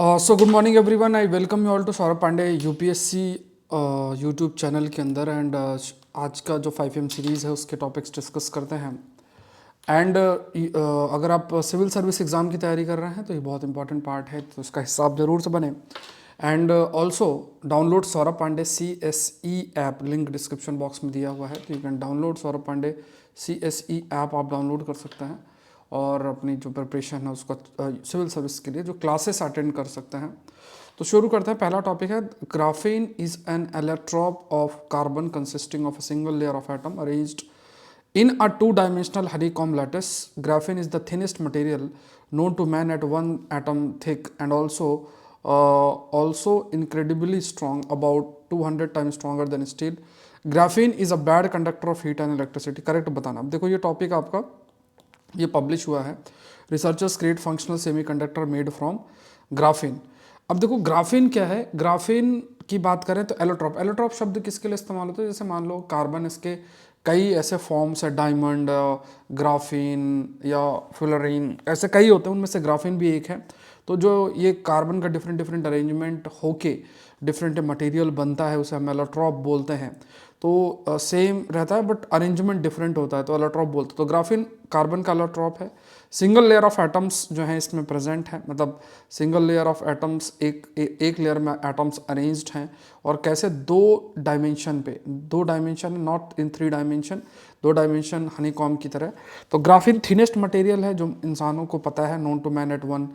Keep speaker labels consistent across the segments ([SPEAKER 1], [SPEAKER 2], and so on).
[SPEAKER 1] So good morning everyone, I welcome you all to Saurabh Pandey UPSC YouTube channel के अंदर। And आज का जो 5M सीरीज़ है उसके टॉपिक्स डिस्कस करते हैं। एंड अगर आप सिविल सर्विस एग्ज़ाम की तैयारी कर रहे हैं तो ये बहुत इंपॉर्टेंट पार्ट है, तो इसका हिस्सा आप ज़रूर से बने। And also download Saurabh Pandey CSE app, link description box में दिया हुआ है, तो you can download Saurabh Pandey CSE app आप डाउनलोड कर सकते हैं और अपनी जो प्रिपरेशन है उसका सिविल सर्विस के लिए जो क्लासेस अटेंड कर सकते हैं। तो शुरू करते हैं। पहला टॉपिक है graphene is an allotrope of carbon consisting of a single layer of atom arranged in a two-dimensional honeycomb lattice. Graphene is the thinnest material known to man at 1 atom thick and also incredibly strong, about 200 times stronger than steel. Graphene is a bad conductor of heat and electricity. Correct बताना। अब देखो ये topic आपका ये publish हुआ है, researchers create functional semiconductor made from graphene. अब देखो ग्राफीन क्या है। ग्राफीन की बात करें तो एलोट्रॉप, एलोट्रॉप शब्द किसके लिए इस्तेमाल होता है? जैसे मान लो कार्बन, इसके कई ऐसे फॉर्म्स है, डायमंड, ग्राफीन या फ्लोरीन, ऐसे कई होते हैं, उनमें से ग्राफीन भी एक है। तो जो ये कार्बन का डिफरेंट डिफरेंट अरेंजमेंट होके डिफरेंट मटेरियल बनता है उसे हम एलोट्रॉप बोलते हैं। तो सेम रहता है बट अरेंजमेंट डिफरेंट होता है, तो एलोट्रॉप बोलते हैं। तो ग्राफीन कार्बन का एलोट्रॉप है। सिंगल लेयर ऑफ एटम्स जो है इसमें प्रेजेंट है, मतलब सिंगल लेयर ऑफ एटम्स, एक लेयर में एटम्स अरेंज्ड हैं। और कैसे? दो डायमेंशन पे, दो डायमेंशन, नॉट इन 3 डायमेंशन, दो डायमेंशन हनीकॉम की तरह। तो ग्राफीन थिनेस्ट मटेरियल है जो इंसानों को पता है, known to man at 1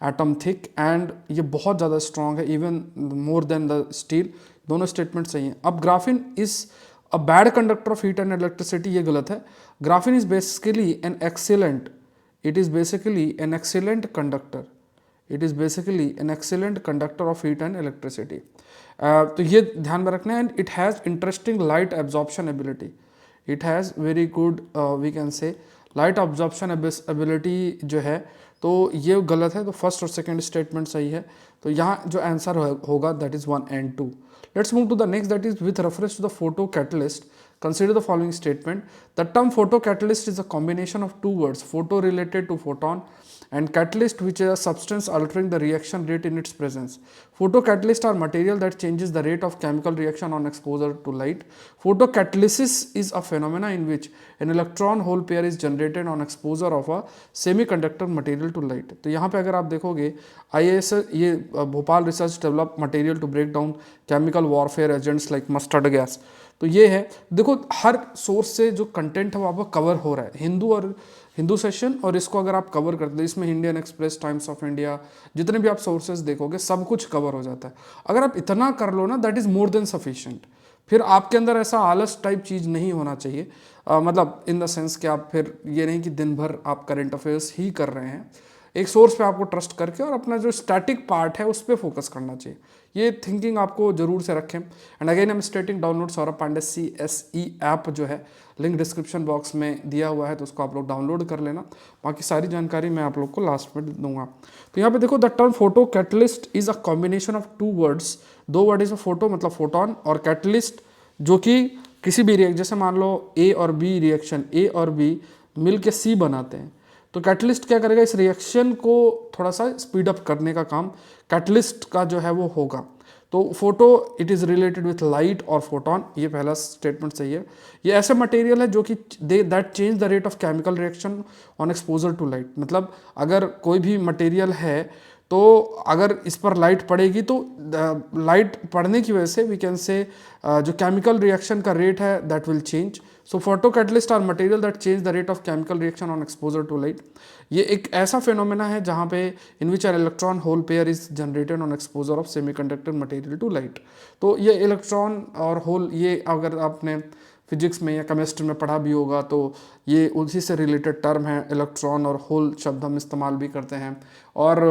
[SPEAKER 1] atom thick, and ये बहुत ज़्यादा स्ट्रॉन्ग है, even more than the steel. दोनों स्टेटमेंट सही हैं। अब graphene is a bad conductor of heat and electricity, ये गलत है। Graphene is basically an excellent, it is basically an excellent conductor, it is basically an excellent conductor of heat and electricity. तो ये ध्यान में रखना है। And it has interesting light absorption ability, it has very good we can say light absorption ability जो है, तो ये गलत है। तो फर्स्ट और सेकंड स्टेटमेंट सही है। तो यहाँ जो आंसर होगा that is 1 and 2। Let's move to the next, that is with reference to the photo catalyst consider the following statement. The term photocatalyst is a combination of two words, photo related to photon and catalyst, which is a substance altering the reaction rate in its presence. Photocatalysts are material that changes the rate of chemical reaction on exposure to light. Photocatalysis is a phenomena in which an electron hole pair is generated on exposure of a semiconductor material to light. तो यहाँ पे अगर आप देखोगे IIS, ये Bhopal research develop material to break down chemical warfare agents like mustard gas. तो ये है, देखो हर सोर्स से जो कंटेंट है वो आपको कवर हो रहा है। हिंदू सेशन, और इसको अगर आप कवर करते हैं, इसमें Indian express, times of India, जितने भी आप सोर्सेज देखोगे सब कुछ कवर हो जाता है। अगर आप इतना कर लो ना, that is more than sufficient. फिर आपके अंदर ऐसा आलस टाइप चीज़ नहीं होना चाहिए, मतलब इन द सेंस कि आप फिर ये नहीं कि दिन भर आप करेंट अफेयर्स ही कर रहे हैं। एक सोर्स पे आपको ट्रस्ट करके और अपना जो स्टैटिक पार्ट है उस पर फोकस करना चाहिए। ये थिंकिंग आपको जरूर से रखें। And again I am stating, download Saurabh Pandey CSE app जो है, लिंक डिस्क्रिप्शन बॉक्स में दिया हुआ है, तो उसको आप लोग डाउनलोड कर लेना। बाकी सारी जानकारी मैं आप लोग को लास्ट में दूंगा। तो यहाँ पे देखो, the term photo catalyst is a combination of 2 words, 2 word is photo मतलब फोटोन, और कैटलिस्ट जो कि किसी भी रिएक्शन, जैसे मान लो A और B रिएक्शन, A और B मिल के C बनाते हैं, तो कैटलिस्ट क्या करेगा? इस रिएक्शन को थोड़ा सा स्पीड अप करने का काम कैटलिस्ट का जो है वो होगा। तो photo it is related with light और फोटोन, ये पहला स्टेटमेंट सही है। ये ऐसे मटेरियल है जो कि that change the rate of chemical reaction on exposure to light. मतलब अगर कोई भी मटेरियल है तो अगर इस पर लाइट पड़ेगी तो लाइट पड़ने की वजह से वी कैन से जो केमिकल रिएक्शन का रेट है that will change. So photo catalyst are material that change the rate of chemical reaction on exposure to light. ये एक ऐसा फिनोमेना है जहाँ पे in which are electron hole pair is generated on exposure of semiconductor material to light. तो ये electron और whole, ये अगर आपने फिजिक्स में या केमिस्ट्री में पढ़ा भी होगा तो ये उसी से रिलेटेड टर्म है। इलेक्ट्रॉन और होल शब्द हम इस्तेमाल भी करते हैं। और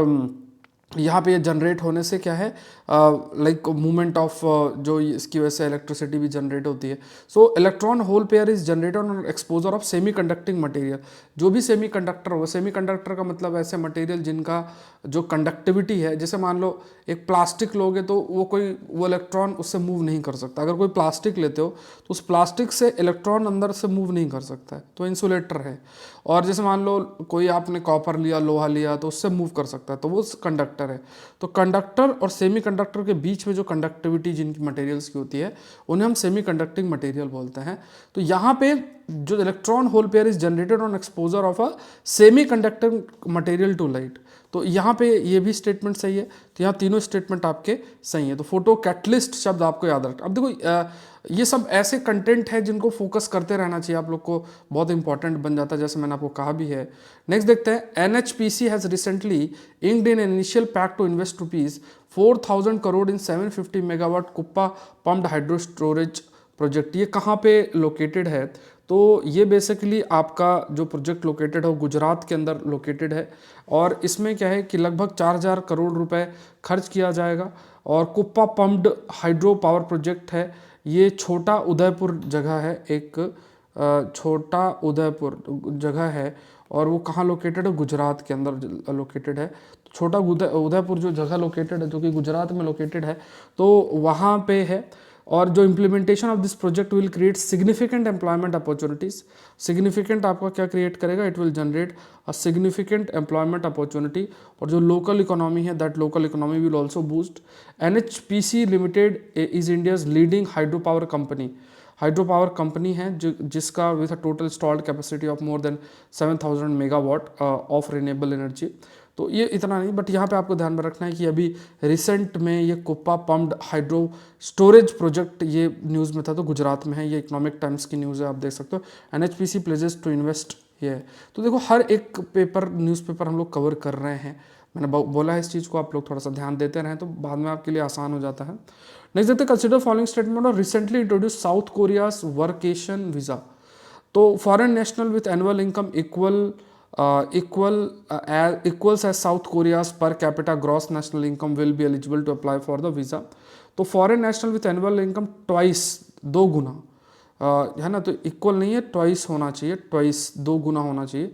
[SPEAKER 1] यहाँ पे ये जनरेट होने से क्या है, लाइक मूवमेंट ऑफ जो इसकी वजह से इलेक्ट्रिसिटी भी जनरेट होती है। सो electron hole pair is generated on exposure of semi conducting material. जो भी सेमी कंडक्टर हो, सेमी कंडक्टर का मतलब ऐसे मटेरियल जिनका जो कंडक्टिविटी है, जैसे मान लो एक प्लास्टिक लोगे तो वो इलेक्ट्रॉन उससे मूव नहीं कर सकता। अगर कोई प्लास्टिक लेते हो तो उस प्लास्टिक से इलेक्ट्रॉन अंदर से मूव नहीं कर सकता है, तो इंसुलेटर है। और जैसे मान लो कोई आपने कॉपर लिया, लोहा लिया, तो उससे मूव कर सकता है, तो वो कंडक्टर कंडक्टर है। तो कंडक्टर और सेमीकंडक्टर के बीच में जो कंडक्टिविटी जिनकी मटेरियल्स की होती है उन्हें हम सेमी कंडक्टिंग मटेरियल बोलते हैं। तो यहाँ पे जो electron hole pair is generated on exposure of a semiconducting material to light. तो यहाँ पे ये भी स्टेटमेंट सही है। तो यहाँ तीनों स्टेटमेंट आपके सही है। तो फोटो कैटलिस्ट शब्द आपको याद रखना। अब देखो ये सब ऐसे कंटेंट है जिनको फोकस करते रहना चाहिए, आप लोग को बहुत इंपॉर्टेंट बन जाता है, जैसे मैंने आपको कहा भी है। नेक्स्ट देखते हैं, NHPC has recently inked in initial pact to invest ₹4,000 crore in 750 megawatt Kuppa pumped hydro storage project. ये कहाँ पे लोकेटेड है? तो ये बेसिकली आपका जो प्रोजेक्ट लोकेटेड है वो गुजरात के अंदर लोकेटेड है, और इसमें क्या है कि लगभग 4,000 करोड़ रुपए खर्च किया जाएगा। और कुप्पा पम्प्ड हाइड्रो पावर प्रोजेक्ट है, ये छोटा उदयपुर जगह है, एक छोटा उदयपुर जगह है, और वो कहाँ लोकेटेड है? गुजरात के अंदर लोकेटेड है। छोटा उदयपुर जो जगह लोकेटेड है जो कि गुजरात में लोकेटेड है, तो वहाँ पे है। और जो implementation of this project will create significant employment opportunities. Significant आपका क्या क्रिएट करेगा? It will generate a significant employment opportunity. और जो लोकल इकोनॉमी है, that local economy will also boost. NHPC limited is India's leading hydro power company. Hydro power company है जिसका with a total installed capacity of more than 7,000 megawatt of renewable energy. तो ये इतना नहीं, but यहाँ पे आपको ध्यान में रखना है कि अभी रिसेंट में ये कुप्पा पम्प्ड हाइड्रो स्टोरेज प्रोजेक्ट ये न्यूज़ में था, तो गुजरात में है। ये इकोनॉमिक टाइम्स की न्यूज़ है, आप देख सकते हो। NHPC प्लेजेस टू इन्वेस्ट ये है। तो देखो हर एक पेपर न्यूज़पेपर हम लोग कवर कर रहे हैं। मैंने बोला है इस चीज़ को, आप लोग थोड़ा सा ध्यान देते रहें तो बाद में आपके लिए आसान हो जाता है। नेक्स्ट देखते हैं, कंसिडर फॉलोइंग स्टेटमेंट और recently introduce South Korea's workation visa. तो foreign national with annual income equals as South Korea's per capita gross national income will be eligible to apply for the visa। तो foreign national with annual income twice, 2 गुना है ना, तो equal नहीं है, twice होना चाहिए, twice 2 गुना होना चाहिए,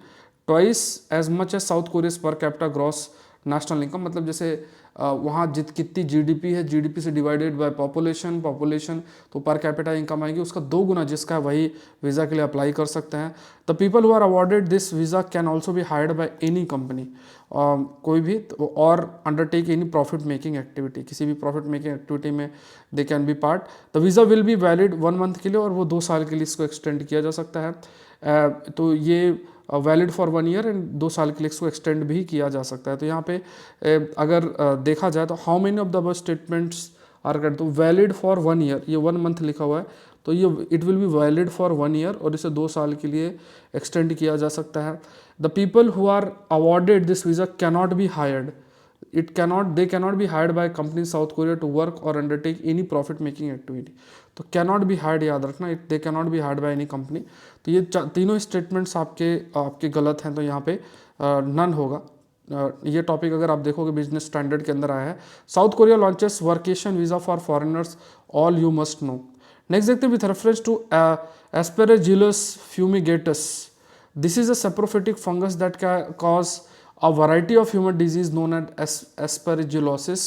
[SPEAKER 1] twice as much as South Korea's per capita gross national income. मतलब जैसे वहाँ कितनी GDP है, GDP से डिवाइडेड बाय पॉपुलेशन, तो पर कैपिटा इनकम आएगी उसका 2 गुना, जिसका है वही वीज़ा के लिए अप्लाई कर सकते हैं। The people who are awarded this visa can also be hired by any company, कोई भी, और undertake any profit making activity, किसी भी प्रॉफिट मेकिंग एक्टिविटी में they can be part. The visa will be valid 1 month के लिए, और वो 2 साल के लिए इसको एक्सटेंड किया जा सकता है। तो ये वैलिड फॉर 1 ईयर एंड 2 साल के लिए इसको एक्सटेंड भी किया जा सकता है। तो यहाँ पे अगर देखा जाए तो how many of the above statements are correct, तो वैलिड फॉर 1 ईयर, ये 1 मंथ लिखा हुआ है, तो ये it will be valid for 1 year, और इसे 2 साल के लिए एक्सटेंड किया जा सकता है। The people who are awarded this visa cannot be hired, they cannot be hired by company South Korea to work or undertake any profit making activity। तो cannot be hired याद रखना, they cannot be hired by any company। तो ये तीनों statements आपके गलत हैं, तो यहाँ पे नन होगा। ये टॉपिक अगर आप देखोगे बिजनेस स्टैंडर्ड के अंदर आया है। South Korea launches workation visa for foreigners, all you must know. Next देखते हैं, with reference to Aspergillus fumigatus, this is a saprophytic fungus that can cause a variety of human disease known as aspergillosis।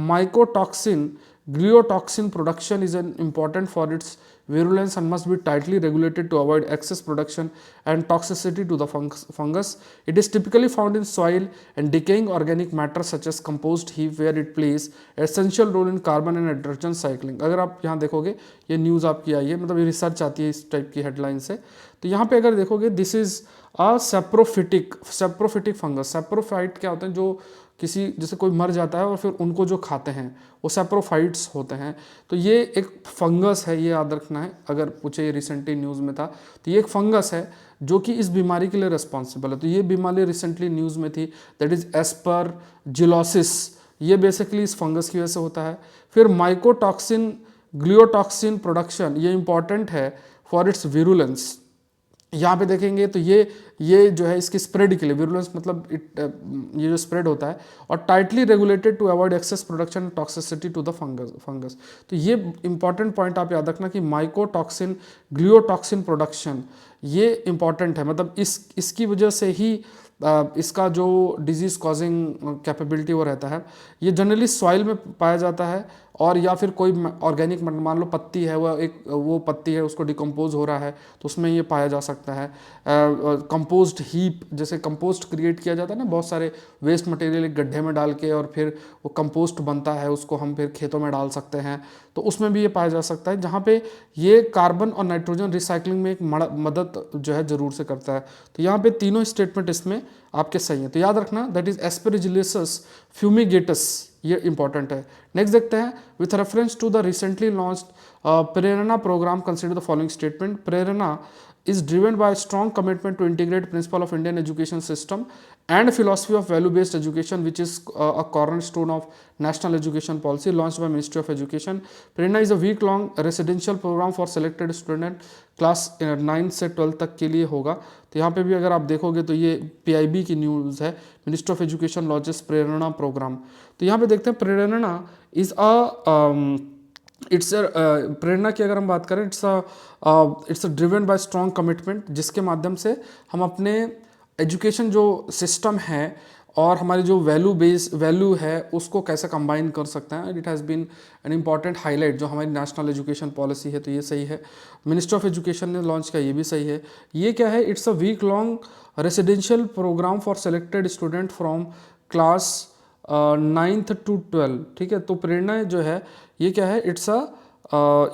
[SPEAKER 1] Mycotoxin gliotoxin production is important for its virulence and must be tightly regulated to avoid excess production and toxicity to the fungus। It is typically found in soil and decaying organic matter such as compost heap, where it plays essential role in carbon and hydrogen cycling। अगर आप यहाँ देखोगे, ये news आपकी आई है, मतलब ये research आती है इस टाइप की हेडलाइन से, तो यहाँ पे अगर देखोगे this is a saprophytic fungus. Saprophyte क्या होते हैं? जो किसी, जैसे कोई मर जाता है और फिर उनको जो खाते हैं वो सैप्रोफाइट्स होते हैं। तो ये एक फंगस है, ये याद रखना है, अगर पूछे, ये रिसेंटली न्यूज़ में था। तो ये एक फंगस है जो कि इस बीमारी के लिए रिस्पॉन्सिबल है। तो ये बीमारी रिसेंटली न्यूज़ में थी, दैट इज एस्परजिलोसिस। ये बेसिकली इस फंगस की वजह से होता है। फिर माइकोटॉक्सिन ग्लियोटॉक्सिन प्रोडक्शन, ये इंपॉर्टेंट है फॉर इट्स विरुलेंस। यहाँ पे देखेंगे तो ये जो है इसकी स्प्रेड के लिए, विरुलेंस मतलब ये जो स्प्रेड होता है, और tightly regulated to avoid excess production toxicity to the fungus. तो ये इंपॉर्टेंट पॉइंट आप याद रखना कि माइकोटॉक्सिन ग्लियोटॉक्सिन प्रोडक्शन ये इंपॉर्टेंट है, मतलब इसकी वजह से ही इसका जो डिजीज़ कॉजिंग कैपेबिलिटी वो रहता है। ये जनरली सॉइल में पाया जाता है, और या फिर कोई ऑर्गेनिक, मान लो पत्ती है, वो पत्ती है उसको डिकम्पोज हो रहा है तो उसमें ये पाया जा सकता है। कंपोस्ट हीप, जैसे कंपोस्ट क्रिएट किया जाता है ना, बहुत सारे वेस्ट मटेरियल एक गड्ढे में डाल के और फिर वो कंपोस्ट बनता है, उसको हम फिर खेतों में डाल सकते हैं, तो उसमें भी ये पाया जा सकता है, जहाँ पे ये कार्बन और नाइट्रोजन रिसाइकलिंग में एक मदद जो है ज़रूर से करता है। तो यहाँ पे तीनों स्टेटमेंट इसमें आपके सही हैं। तो याद रखना, दैट इज एस्पेरिजिलियस फ्यूमिगेटस, ये इंपॉर्टेंट है। नेक्स्ट देखते हैं, with reference to the recently launched Prerana programme, consider the following statement. Prerana is driven by a strong commitment to integrate principle of Indian education system and philosophy of value-based education, which is a cornerstone of national education policy launched by Ministry of Education. Prerna is a week-long residential program for selected student class 9 से 12 तक के लिए होगा। तो यहाँ पे भी अगर आप देखोगे तो ये PIB की न्यूज़ है, ministry of education launches Prerana programme. तो यहाँ पे देखते हैं, प्रेरणा इज़ प्रेरणा की अगर हम बात करें, it's a driven by strong commitment, जिसके माध्यम से हम अपने एजुकेशन जो सिस्टम है और हमारी जो वैल्यू है उसको कैसे कंबाइन कर सकते हैं। It has been an important highlight जो हमारी नेशनल एजुकेशन पॉलिसी है, तो ये सही है। मिनिस्ट्री ऑफ एजुकेशन ने लॉन्च किया, ये भी सही है। ये क्या है, it's a week long residential programme for selected student from class 9th to 12, ठीक है। तो प्रेरणा जो है ये क्या है, इट्स अ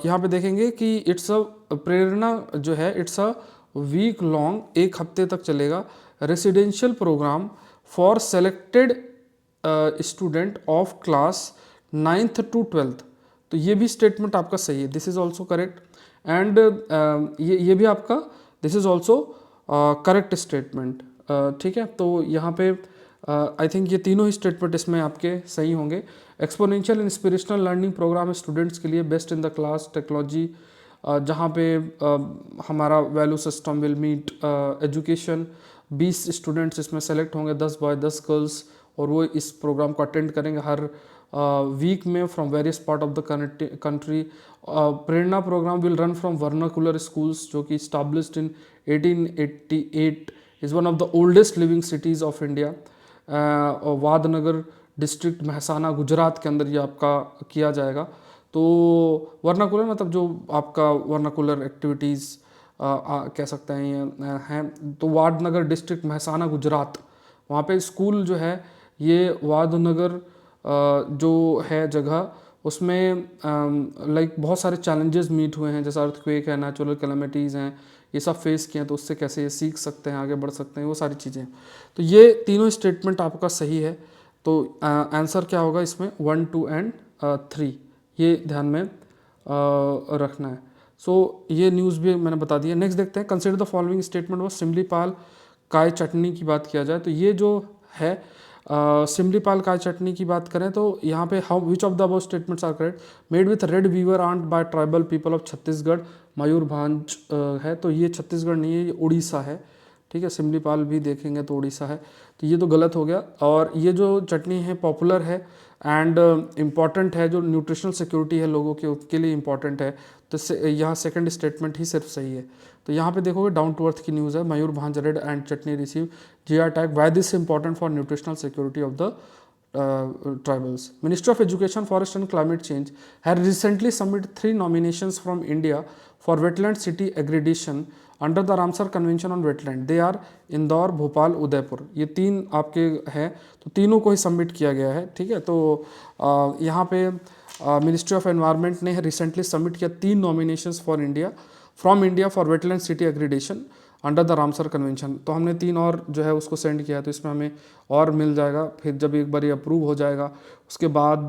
[SPEAKER 1] यहाँ पे देखेंगे कि इट्स अ प्रेरणा जो है इट्स अ वीक लॉन्ग, 1 हफ्ते तक चलेगा, residential programme for selected student of class 9th to 12th। तो ये भी स्टेटमेंट आपका सही है, this is also correct. And ये भी आपका this is also correct statement, ठीक है। तो यहाँ पे आई थिंक ये तीनों ही स्टेटमेंट इसमें आपके सही होंगे। Exponential inspirational learning programme students के लिए best in the class technology, जहाँ पे हमारा value system will meet education. 20 students इसमें सेलेक्ट होंगे, 10 बॉय 10 गर्ल्स, और वो इस प्रोग्राम को अटेंड करेंगे हर वीक में from various part of the country. Prerana program will run from vernacular schools, जो कि established in 1888, is one of the oldest living cities of India. Vadnagar district, Mehsana, Gujarat के अंदर ये आपका किया जाएगा। तो वर्नाकुलर मतलब जो आपका वर्नाकुलर एक्टिविटीज़ कह सकते हैं ये हैं। तो वादनगर डिस्ट्रिक्ट, महसाना, गुजरात, वहाँ पे स्कूल जो है ये वादनगर जो है जगह, उसमें लाइक बहुत सारे चैलेंजेस मीट हुए हैं, जैसे अर्थक्वेक है, नेचुरल कैलेमिटीज़ हैं, ये सब फेस किए हैं, तो उससे कैसे ये सीख सकते हैं, आगे बढ़ सकते हैं, वो सारी चीज़ें। तो ये तीनों स्टेटमेंट आपका सही है। तो आंसर क्या होगा इसमें, 1, 2 एंड 3, ये ध्यान में रखना है। सो ये न्यूज़ भी मैंने बता दिया। नेक्स्ट देखते हैं, consider the following statement was Similipal kai chutney की बात किया जाए, तो ये जो है सिमलीपाल काय चटनी की बात करें तो यहाँ पे how which of the above statements are correct. Made with red weaver ant by tribal people of Chhattisgarh, Mayurbhanj है, तो ये छत्तीसगढ़ नहीं है, ये उड़ीसा है, ठीक है। सिमलीपाल भी देखेंगे तो उड़ीसा है, तो ये तो गलत हो गया। और ये जो चटनी है पॉपुलर है एंड इम्पॉर्टेंट है, जो न्यूट्रिशनल सिक्योरिटी है लोगों के, उसके लिए इम्पॉर्टेंट है, तो यहाँ सेकंड स्टेटमेंट ही सिर्फ सही है। तो यहाँ पे देखोगे डाउन टू अर्थ की न्यूज़ है, Mayurbhanj red ant chutney receive GI tag, why this important for nutritional security of the tribals. Ministry of Education, Forest and Climate Change had recently submitted 3 nominations from India for wetland city accreditation under the Ramsar Convention on Wetland. They are Indore, Bhopal, Udaipur, ये 3 आपके हैं, तो तीनों को ही submit किया गया है, ठीक है। तो यहाँ पे मिनिस्ट्री ऑफ एनवायरनमेंट ने रिसेंटली सबमिट किया 3 nominations for India from India for wetland city accreditation under the Ramsar convention. तो हमने 3 और जो है उसको सेंड किया है, तो इसमें हमें और मिल जाएगा। फिर जब एक बार ये अप्रूव हो जाएगा उसके बाद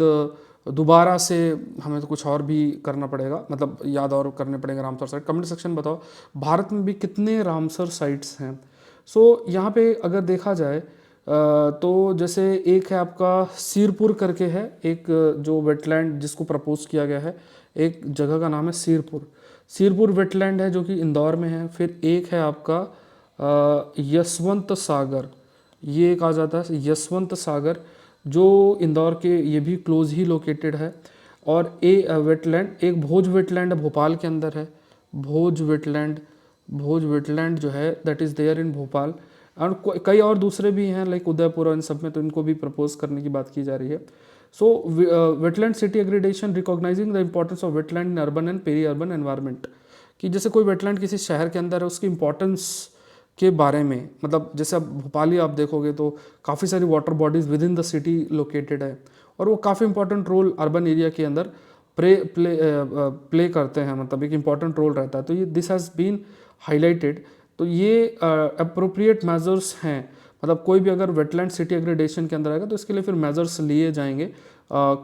[SPEAKER 1] दोबारा से हमें तो कुछ और भी करना पड़ेगा, मतलब याद और करने पड़ेगा रामसर साइट। कमेंट सेक्शन बताओ भारत में भी कितने रामसर साइट्स हैं। सो यहाँ पे अगर देखा जाए तो जैसे एक है आपका सिरपुर करके है, एक जो वेटलैंड जिसको प्रपोज किया गया है, एक जगह का नाम है सिरपुर वेटलैंड है जो कि इंदौर में है। फिर एक है आपका यशवंत सागर, ये एक आ जाता है यशवंत सागर, जो इंदौर के ये भी क्लोज ही लोकेटेड है। और वेटलैंड एक भोज वेटलैंड भोपाल के अंदर है, भोज वेटलैंड जो है that is there in Bhopal. और कई और दूसरे भी हैं लाइक उदयपुर और इन सब में, तो इनको भी प्रपोज करने की बात की जा रही है। So wetland city accreditation recognizing the importance of wetland in urban and peri urban environment, कि जैसे कोई वेटलैंड किसी शहर के अंदर है उसकी इंपॉर्टेंस के बारे में, मतलब जैसे अब भोपाल ही आप देखोगे तो काफ़ी सारी water bodies with in the city located है और वो काफ़ी इंपॉर्टेंट रोल अर्बन एरिया के अंदर प्ले करते हैं, मतलब एक इंपॉर्टेंट रोल रहता है। तो ये दिस हैज़ बीन हाईलाइटेड। तो ये अप्रोप्रिएट मेजर्स हैं, मतलब कोई भी अगर वेटलैंड सिटी एग्रीडेशन के अंदर आएगा तो इसके लिए फिर मेजर्स लिए जाएंगे,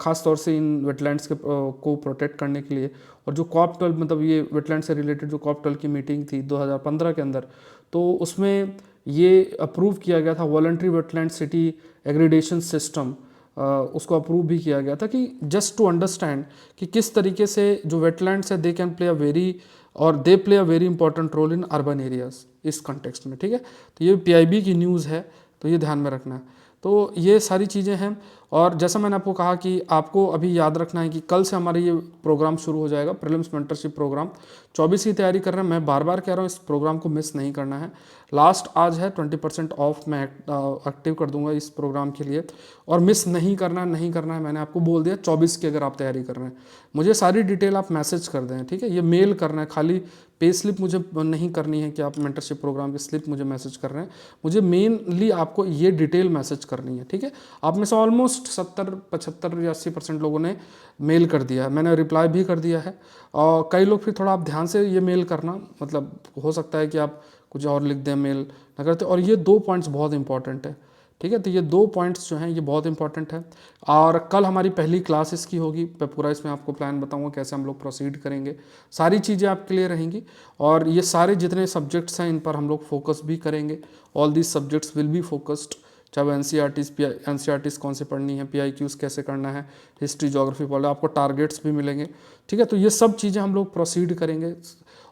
[SPEAKER 1] खास तौर से इन वेटलैंड्स के को प्रोटेक्ट करने के लिए। और जो COP12, मतलब ये वेटलैंड से रिलेटेड जो COP12 की मीटिंग थी 2015 के अंदर, तो उसमें ये अप्रूव किया गया था voluntary wetland city accreditation system, उसको अप्रूव भी किया गया था कि जस्ट टू अंडरस्टैंड कि किस तरीके से जो वेटलैंड्स है they can play a very और they play a very important role in urban areas इस कंटेक्स्ट में, ठीक है। तो ये PIB की न्यूज़ है, तो ये ध्यान में रखना है। तो ये सारी चीज़ें हैं। और जैसा मैंने आपको कहा कि आपको अभी याद रखना है कि कल से हमारे ये प्रोग्राम शुरू हो जाएगा, प्रीलिम्स मेंटरशिप प्रोग्राम 24 की तैयारी कर रहे हैं। मैं बार बार कह रहा हूँ इस प्रोग्राम को मिस नहीं करना है। लास्ट आज है, 20% ऑफ मैं एक्टिव कर दूंगा इस प्रोग्राम के लिए, और मिस नहीं करना है। मैंने आपको बोल दिया 24 की अगर आप तैयारी कर रहे हैं, मुझे सारी डिटेल आप मैसेज कर दें, ठीक है। ये मेल करना है, खाली पे स्लिप मुझे नहीं करनी है कि आप मेंटरशिप प्रोग्राम की स्लिप मुझे मैसेज कर रहे हैं, मुझे मेनली आपको ये डिटेल मैसेज करनी है, ठीक है। आप में से ऑलमोस्ट 70, 75 या 80% लोगों ने मेल कर दिया है, मैंने रिप्लाई भी कर दिया है। और कई लोग फिर थोड़ा आप ध्यान से ये मेल करना, मतलब हो सकता है कि आप कुछ और लिख दें, मेल ना करते। और ये 2 पॉइंट्स बहुत इंपॉर्टेंट है, ठीक है। तो ये 2 पॉइंट्स जो हैं ये बहुत इंपॉर्टेंट है। और कल हमारी पहली क्लास इसकी होगी, मैं पूरा इसमें आपको प्लान बताऊंगा कैसे हम लोग प्रोसीड करेंगे, सारी चीज़ें आपके लिए रहेंगी। और ये सारे जितने सब्जेक्ट्स हैं इन पर हम लोग फोकस भी करेंगे। All these subjects will be focused, चाहे वो NCERTs कौन से पढ़नी है, PIQs कैसे करना है, हिस्ट्री, ज्योग्राफी, पॉलिटी, आपको टारगेट्स भी मिलेंगे, ठीक है। तो ये सब चीज़ें हम लोग प्रोसीड करेंगे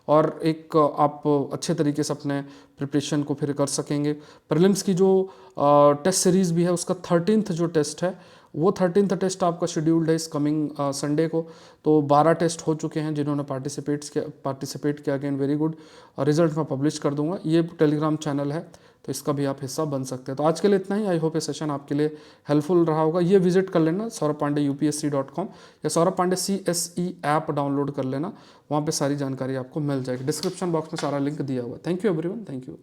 [SPEAKER 1] और एक आप अच्छे तरीके से अपने प्रिपरेशन को फिर कर सकेंगे। प्रीलिम्स की जो टेस्ट सीरीज़ भी है उसका 13th जो टेस्ट है वो 13th टेस्ट आपका शेड्यूल्ड है इस कमिंग संडे को। तो 12 टेस्ट हो चुके हैं, जिन्होंने पार्टिसिपेट किया अगेन वेरी गुड। रिजल्ट मैं पब्लिश कर दूंगा, ये टेलीग्राम चैनल है तो इसका भी आप हिस्सा बन सकते हैं। तो आज के लिए इतना ही। आई होप ये सेशन आपके लिए हेल्पफुल रहा होगा। ये विजिट कर लेना saurabpandey.upsc.com या Saurabh Pandey CSE app download कर लेना, वहाँ पे सारी जानकारी आपको मिल जाएगी। डिस्क्रिप्शन बॉक्स में सारा लिंक दिया हुआ है। Thank you everyone, thank you.